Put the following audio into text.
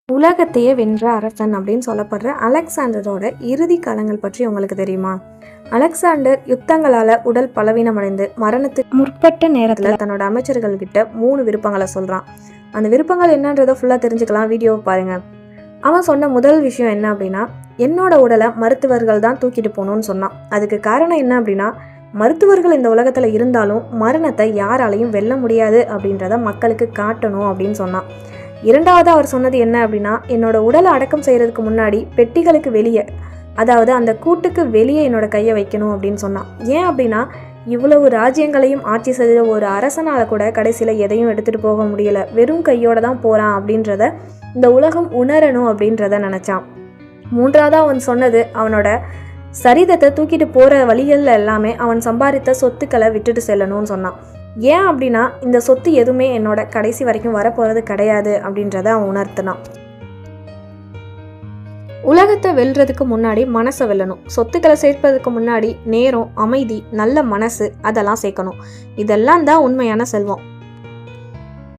உலகத்தையே வென்ற அரசன் அப்படின்னு சொல்லப்படுற அலெக்சாண்டரோட இறுதி காலங்கள் பற்றி உங்களுக்கு தெரியுமா? அலெக்சாண்டர் யுத்தங்களால் உடல் பலவீனமடைந்து மரணத்துக்கு முற்பட்ட நேரத்தில் தன்னோட அமைச்சர்கள்கிட்ட 3 விருப்பங்களை சொல்கிறான். அந்த விருப்பங்கள் என்னன்றதை ஃபுல்லாக தெரிஞ்சுக்கலாம், வீடியோவை பாருங்கள். அவன் சொன்ன முதல் விஷயம் என்ன அப்படின்னா, என்னோட உடலை மருத்துவர்கள் தான் தூக்கிட்டு போகணும்னு சொன்னான். அதுக்கு காரணம் என்ன அப்படின்னா, மருத்துவர்கள் இந்த உலகத்தில் இருந்தாலும் மரணத்தை யாராலையும் வெல்ல முடியாது அப்படின்றத மக்களுக்கு காட்டணும் அப்படின்னு சொன்னான். இரண்டாவது அவர் சொன்னது என்ன அப்படின்னா, என்னோட உடலை அடக்கம் செய்கிறதுக்கு முன்னாடி பெட்டிகளுக்கு வெளியே, அதாவது அந்த கூட்டுக்கு வெளியே என்னோட கையை வைக்கணும் அப்படின்னு சொன்னான். ஏன் அப்படின்னா, இவ்வளவு ராஜ்யங்களையும் ஆட்சி செய்த ஒரு அரசனால் கூட கடைசியில் எதையும் எடுத்துகிட்டு போக முடியலை, வெறும் கையோடு தான் போகிறான் அப்படின்றத இந்த உலகம் உணரணும் அப்படின்றத நினச்சான். மூன்றாவது அவன் சொன்னது, அவனோட சரிதத்தை தூக்கிட்டு போகிற வழிகளில் எல்லாமே அவன் சம்பாதித்த சொத்துக்களை விட்டுட்டு செல்லணும்னு சொன்னான். ஏன் அப்படின்னா, இந்த சொத்து எதுவுமே என்னோட கடைசி வரைக்கும் வரப்போகிறது கிடையாது அப்படின்றத அவன் உணர்த்தினான். உலகத்தை வெல்றதுக்கு முன்னாடி மனசை வெல்லணும். சொத்துக்களை சேர்ப்பதுக்கு முன்னாடி நேரம், அமைதி, நல்ல மனசு அதெல்லாம் சேர்க்கணும். இதெல்லாம் தான் உண்மையான செல்வம்.